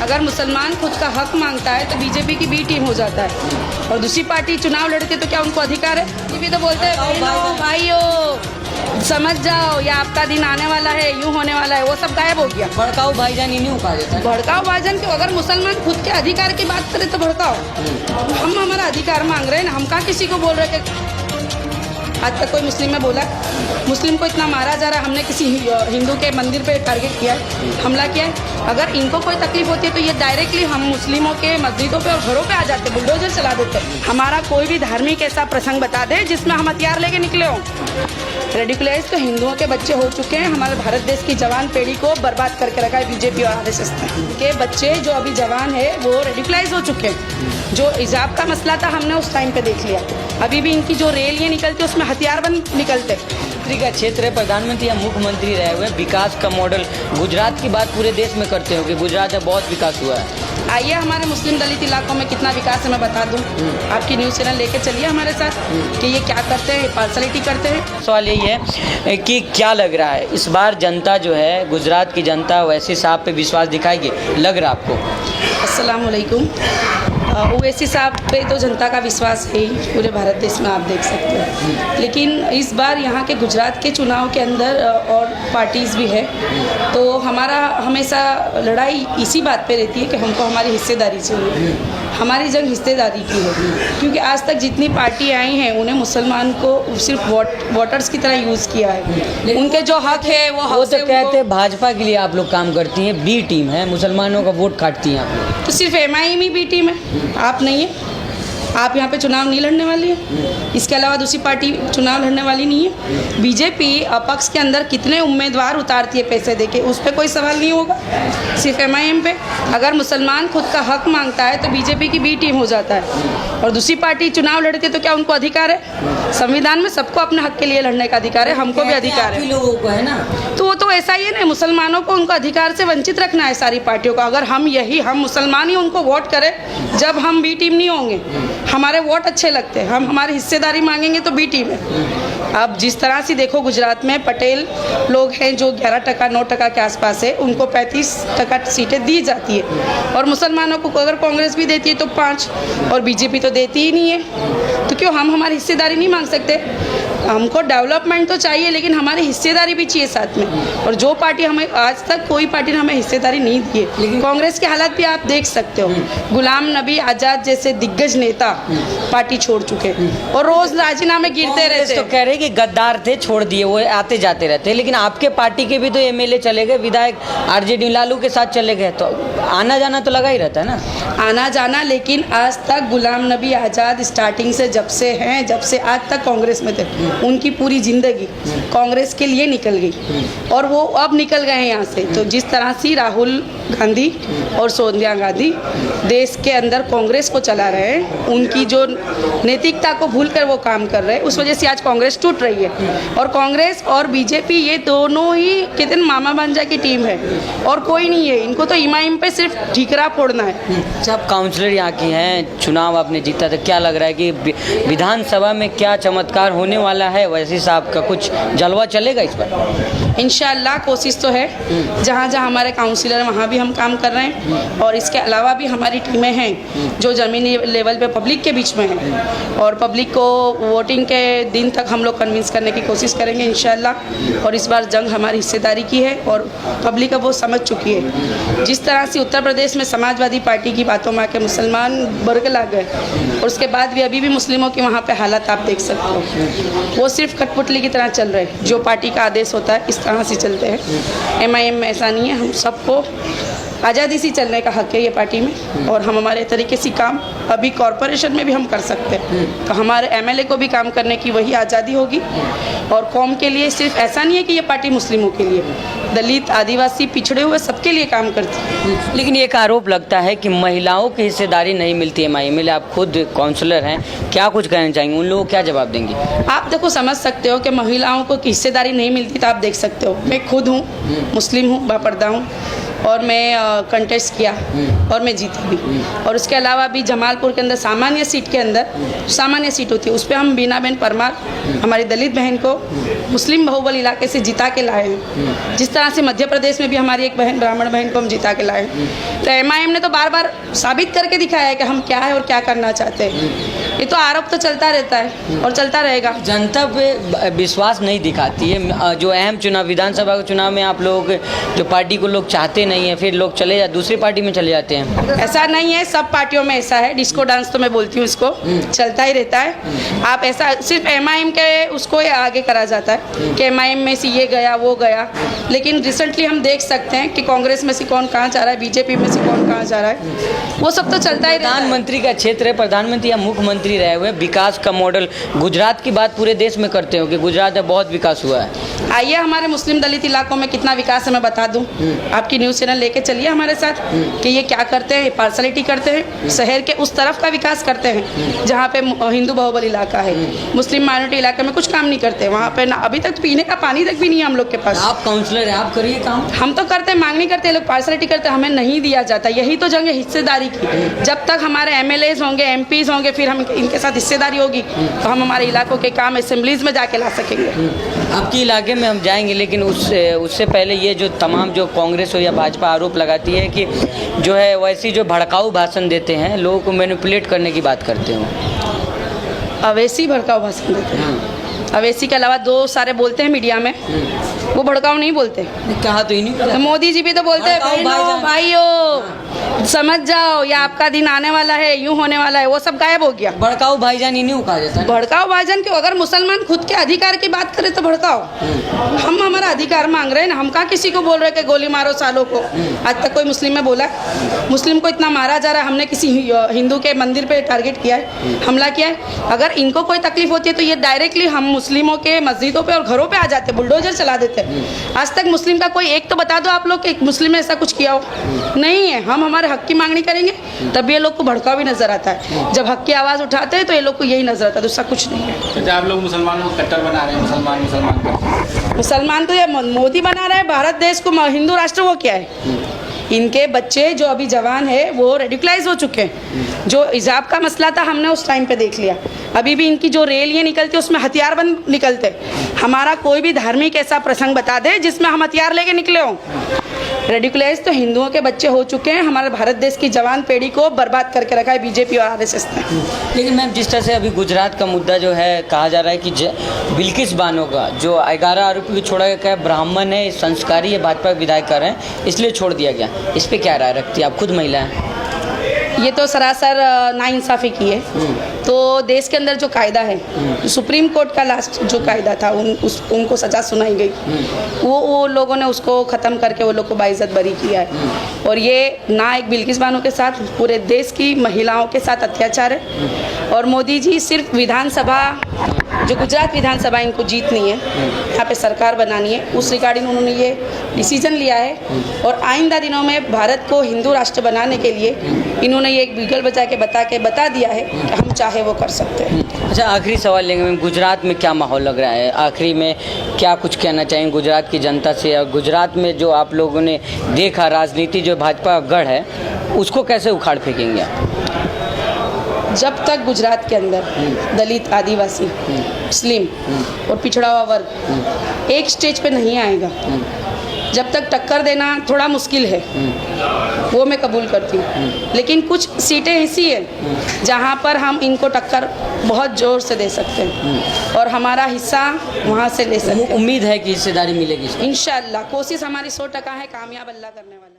अगर मुसलमान खुद का हक मांगता है तो बीजेपी की बी टीम हो जाता है, और दूसरी पार्टी चुनाव लड़ती है तो क्या उनको अधिकार है? ये भी तो बोलते हैं भाइयों समझ जाओ, या आपका दिन आने वाला है, यूं होने वाला है, वो सब गायब हो गया। भड़काऊ भाईजान ही नहीं उठा देता है। भड़काओ भाईजान क्यों? अगर मुसलमान खुद के अधिकार की बात करें तो भड़काओ। हम हमारा अधिकार मांग रहे हैं ना, हम कहाँ किसी को बोल रहे कि आज तक कोई मुस्लिम में बोला मुस्लिम को इतना मारा जा रहा है, हमने किसी हिंदू के मंदिर पे टारगेट किया है, हमला किया है? अगर इनको कोई तकलीफ होती है तो ये डायरेक्टली हम मुस्लिमों के मस्जिदों पे और घरों पे आ जाते, बुलडोजर चला देते। हमारा कोई भी धार्मिक ऐसा प्रसंग बता दे जिसमें हम हथियार लेके निकले हों। रेडिकुलाइज तो हिंदुओं के बच्चे हो चुके हैं, हमारे भारत देश की जवान पीढ़ी को बर्बाद करके रखा है बीजेपी और आरएसएस के बच्चे। जो अभी जवान है वो रेडिकुलाइज हो चुके हैं। जो हिजाब का मसला था हमने उस टाइम पे देख लिया, अभी भी इनकी जो रेल ये निकलती है उसमें हथियार बंद निकलते। का क्षेत्र है, प्रधानमंत्री या मुख्यमंत्री रहे हुए, विकास का मॉडल गुजरात की बात पूरे देश में करते हो कि गुजरात में बहुत विकास हुआ है। आइए हमारे मुस्लिम दलित इलाकों में कितना विकास है मैं बता दूं। आपकी न्यूज़ चैनल लेके चलिए हमारे साथ कि ये क्या करते हैं, पार्शलिटी करते हैं। सवाल यही है कि क्या लग रहा है इस बार जनता जो है, गुजरात की जनता ओवैसी साहब पे विश्वास दिखाएगी, लग रहा आपको? अस्सलाम वालेकुम। ओवैसी साहब पे तो जनता का विश्वास है ही, पूरे भारत देश में आप देख सकते हैं। लेकिन इस बार यहाँ के गुजरात के चुनाव के अंदर और पार्टीज़ भी है, तो हमारा हमेशा लड़ाई इसी बात पे रहती है कि हमको हमारी हिस्सेदारी चाहिए। हमारी जंग हिस्सेदारी की है, क्योंकि आज तक जितनी पार्टी आई हैं उन्हें मुसलमान को सिर्फ वोटर्स की तरह यूज़ किया है। वो जो हक है वो तो कहते हैं भाजपा के लिए आप लोग काम करती हैं, बी टीम है, मुसलमानों का वोट काटती हैं आप लोग। तो सिर्फ एमआईएम ही बी टीम है, आप नहीं है। आप यहाँ पे चुनाव नहीं लड़ने वाली है, इसके अलावा दूसरी पार्टी चुनाव लड़ने वाली नहीं है। बीजेपी अपक्ष के अंदर कितने उम्मीदवार उतारती है पैसे देके, उस पर कोई सवाल नहीं होगा, सिर्फ एमआईएम पे। अगर मुसलमान खुद का हक मांगता है तो बीजेपी की बी टीम हो जाता है, और दूसरी पार्टी चुनाव लड़ती है तो क्या उनको अधिकार है? संविधान में सबको अपने हक के लिए लड़ने का अधिकार है, हमको भी अधिकार है। लोगों को है ना, तो वो तो ऐसा ही है ना, मुसलमानों को उनको अधिकार से वंचित रखना है सारी पार्टियों का। अगर हम मुसलमान ही उनको वोट करें जब हम बी टीम नहीं होंगे, हमारे वोट अच्छे लगते हैं, हम हमारी हिस्सेदारी मांगेंगे तो बी टीम है। अब जिस तरह से देखो गुजरात में पटेल लोग हैं जो 11% 9% के आसपास है, उनको 35% सीटें दी जाती है, और मुसलमानों को अगर कांग्रेस भी देती है तो 5, और बीजेपी तो देती ही नहीं है। तो क्यों हम हमारी हिस्सेदारी नहीं मांग सकते? हमको डेवलपमेंट तो चाहिए लेकिन हमारी हिस्सेदारी भी चाहिए साथ में, और जो पार्टी हमें आज तक कोई पार्टी ने हमें हिस्सेदारी नहीं दी है। लेकिन कांग्रेस के हालात भी आप देख सकते हो, गुलाम नबी आज़ाद जैसे दिग्गज नेता पार्टी छोड़ चुके और रोज राजीनामे गिरते रहते। तो कह रहे कि गद्दार थे, छोड़ दिए, वो आते जाते रहते। लेकिन आपके पार्टी के भी तो एमएलए चले गए, विधायक आरजेडी लालू के साथ चले गए, तो आना जाना तो लगा ही रहता है ना, आना जाना। लेकिन आज तक गुलाम नबी आज़ाद स्टार्टिंग से जब से आज तक कांग्रेस में थे, उनकी पूरी ज़िंदगी कांग्रेस के लिए निकल गई, और वो अब निकल गए हैं यहाँ से। तो जिस तरह से राहुल गांधी और सोनिया गांधी देश के अंदर कांग्रेस को चला रहे हैं, उनकी जो नैतिकता को भूलकर वो काम कर रहे हैं, उस वजह से आज कांग्रेस टूट रही है। और कांग्रेस और बीजेपी ये दोनों ही कहते हैं मामा भांजा की टीम है, और कोई नहीं है। इनको तो इमाम पे सिर्फ ठीकरा फोड़ना है। सब काउंसलर यहाँ की हैं, चुनाव आपने जीता, तो क्या लग रहा है कि विधानसभा में क्या चमत्कार होने वाला है? वैसे साहब का कुछ जलवा चलेगा इस पर? इंशाअल्लाह कोशिश तो है, जहाँ जहाँ हमारे काउंसिलर वहाँ भी हम काम कर रहे हैं, और इसके अलावा भी हमारी टीमें हैं जो ज़मीनी लेवल पे पब्लिक के बीच में हैं, और पब्लिक को वोटिंग के दिन तक हम लोग कन्विंस करने की कोशिश करेंगे इंशाअल्लाह। और इस बार जंग हमारी हिस्सेदारी की है, और पब्लिक अब वो समझ चुकी है। जिस तरह से उत्तर प्रदेश में समाजवादी पार्टी की बातों में आके मुसलमान बरगला गए, और उसके बाद भी अभी भी मुस्लिमों के वहाँ पर हालात आप देख सकते हो, वो सिर्फ कठपुतली की तरह चल रहे हैं। जो पार्टी का आदेश होता है इस तरह से चलते हैं। एमआईएम में ऐसा नहीं है, हम सबको आज़ादी से चलने का हक है ये पार्टी में, और हम हमारे तरीके से काम अभी कॉरपोरेशन में भी हम कर सकते हैं। तो हमारे एमएलए को भी काम करने की वही आज़ादी होगी, और कौम के लिए सिर्फ ऐसा नहीं है कि ये पार्टी मुस्लिमों के लिए, दलित आदिवासी पिछड़े हुए सबके लिए काम करती है। लेकिन एक आरोप लगता है कि महिलाओं की हिस्सेदारी नहीं मिलती है एमआईएम। आप खुद काउंसलर हैं, क्या कुछ कहना चाहेंगे? उन लोगों को क्या जवाब देंगे? आप देखो समझ सकते हो कि महिलाओं को हिस्सेदारी नहीं मिलती, तो आप देख सकते हो। मैं खुद हूँ मुस्लिम हूँ, बापर्दा हूँ, और मैं कंटेस्ट किया और मैं जीती भी। और उसके अलावा भी जमालपुर के अंदर सामान्य सीट के अंदर, सामान्य सीट होती है उस पर हम बीनाबेन परमार हमारी दलित बहन को मुस्लिम बहुबल इलाके से जिता के लाए हैं। जिस तरह से मध्य प्रदेश में भी हमारी एक बहन ब्राह्मण बहन को हम जिता के लाए हैं। तो MIM ने तो बार बार साबित करके दिखाया है कि हम क्या है और क्या करना चाहते हैं। ये तो आरोप तो चलता रहता है और चलता रहेगा। जनता पे विश्वास नहीं दिखाती है। जो अहम चुनाव, विधानसभा के चुनाव में आप लोग जो पार्टी को लोग चाहते नहीं है, फिर लोग दूसरी पार्टी में चले जाते हैं। ऐसा नहीं है, सब पार्टियों में ऐसा है। डिस्को डांस तो मैं बोलती हूँ इसको, चलता ही रहता है। आप ऐसा सिर्फ MIM के उसको आगे करा जाता है कि MIM में से ये गया वो गया, लेकिन रिसेंटली हम देख सकते हैं कि कांग्रेस में से कौन कहाँ जा रहा है, BJP में से कौन कहाँ जा रहा है, वो सब तो चलता ही रहता है। प्रधानमंत्री का क्षेत्र है, प्रधानमंत्री या मुख्यमंत्री रहे हुए, विकास का मॉडल गुजरात की बात पूरे देश में करते हो कि गुजरात में बहुत विकास हुआ है। आइए हमारे मुस्लिम दलित इलाकों में कितना विकास है मैं बता दूं। आपकी न्यूज़ चैनल लेके चलिए हमारे साथ कि ये क्या करते हैं, पार्सलिटी करते हैं। शहर के उस तरफ का विकास करते हैं जहाँ पे हिंदू बहुबल इलाका है, मुस्लिम माइनॉरिटी इलाके में कुछ काम नहीं करते। वहाँ पे ना अभी तक पीने का पानी तक भी नहीं है हम लोग के पास। आप काउंसलर हैं, आप करिए काम। हम तो करते हैं, मांग नहीं करते, लोग पार्सलिटी करते हैं, हमें नहीं दिया जाता। यही तो जंग है हिस्सेदारी की। जब तक हमारे MLAs होंगे, MPs होंगे, फिर हम इनके साथ हिस्सेदारी होगी तो हम हमारे इलाकों के काम असेंबलीज में जाके ला सकेंगे। आपके इलाके में हम जाएंगे, लेकिन उससे पहले ये जो तमाम जो कांग्रेस हो या भाजपा आरोप लगाती है कि जो है वैसी जो भड़काऊ भाषण देते हैं, लोगों को मैनिपुलेट करने की बात करते हो। अवैसी भड़काऊ भाषण देते हैं। अवैसी के अलावा दो सारे बोलते हैं मीडिया में, वो भड़काऊ नहीं बोलते। कहा तो ही नहीं, तो मोदी जी भी तो बोलते हैं बहनों भाइयों समझ जाओ या आपका दिन आने वाला है, यूं होने वाला है, वो सब गायब हो गया। भड़काऊ भाईजान ही नहीं कहा जाता। भड़काऊ भाईजान क्यों? अगर मुसलमान खुद के अधिकार की बात करें तो भड़काओ। हम हमारा अधिकार मांग रहे हैं ना, हम कहाँ किसी को बोल रहे कि गोली मारो सालों को। आज तक कोई मुस्लिम में बोला? मुस्लिम को इतना मारा जा रहा है, हमने किसी हिंदू के मंदिर पे टारगेट किया है, हमला किया है? अगर इनको कोई तकलीफ होती है तो ये डायरेक्टली हम मुस्लिमों के मस्जिदों पे और घरों पे आ जाते, बुलडोजर चला देते। आज तक मुस्लिम का कोई एक तो बता दो आप लोग कि मुस्लिम ने ऐसा कुछ किया हो? नहीं है। हम हमारे हक की मांगनी करेंगे तब ये लोग को भड़काव भी नजर आता है। जब हक की आवाज़ उठाते हैं तो ये लोग को यही नजर आता है, दूसरा कुछ नहीं है। तो आप लोग मुसलमानों को कट्टर बना रहे हैं, मुसलमान तो ये मोदी बना रहा है भारत देश को हिंदू राष्ट्र। वो क्या है? इनके बच्चे जो अभी जवान है वो रेडिकुलाइज हो चुके हैं। जो हिजाब का मसला था हमने उस टाइम पे देख लिया। अभी भी इनकी जो रैलियाँ निकलती है उसमें हथियारबंद निकलते। हमारा कोई भी धार्मिक ऐसा प्रसंग बता दे जिसमें हम हथियार लेके निकले हों। रेडिकुलाइज तो हिंदुओं के बच्चे हो चुके हैं। हमारे भारत देश की जवान पीढ़ी को बर्बाद करके रखा है BJP और RSS ने। लेकिन मैम, जिस तरह से अभी गुजरात का मुद्दा जो है, कहा जा रहा है कि बिल्किस बानो का जो 11 आरोपी को छोड़ा गया, ब्राह्मण है, संस्कारी है, भाजपा विधायक कर रहे हैं, इसलिए छोड़ दिया गया। इस पर क्या राय रखती है आप? खुद महिला हैं। ये तो सरासर नाइंसाफ़ी की है। तो देश के अंदर जो कायदा है, सुप्रीम कोर्ट का लास्ट जो कायदा था, उनको सज़ा सुनाई गई, वो लोगों ने उसको ख़त्म करके वो लोग को बाइज़्ज़त बरी किया है। और ये ना एक बिल्किस बानो के साथ, पूरे देश की महिलाओं के साथ अत्याचार है। और मोदी जी सिर्फ विधानसभा, जो गुजरात विधानसभा इनको जीतनी है, यहाँ पे सरकार बनानी है, उस रिगार्डिंग उन्होंने ये डिसीजन लिया है। और आइंदा दिनों में भारत को हिंदू राष्ट्र बनाने के लिए इन्होंने ये एक बिगल बजा के बता दिया है कि हम चाहे वो कर सकते हैं। अच्छा, आखिरी सवाल लेंगे मैम, गुजरात में क्या माहौल लग रहा है? आखिरी में क्या कुछ कहना चाहेंगे गुजरात की जनता से? और गुजरात में जो आप लोगों ने देखा राजनीति, जो भाजपा का गढ़ है, उसको कैसे उखाड़ फेंकेंगे आप? जब तक गुजरात के अंदर दलित, आदिवासी, मुस्लिम और पिछड़ा हुआ वर्ग एक स्टेज पे नहीं आएगा, जब तक टक्कर देना थोड़ा मुश्किल है, वो मैं कबूल करती हूँ। लेकिन कुछ सीटें ऐसी हैं जहाँ पर हम इनको टक्कर बहुत ज़ोर से दे सकते हैं और हमारा हिस्सा वहाँ से ले सकते हैं। उम्मीद है कि हिस्सेदारी मिलेगी? इंशाअल्लाह कोशिश हमारी 100% है, कामयाब अल्लाह करने वाला है।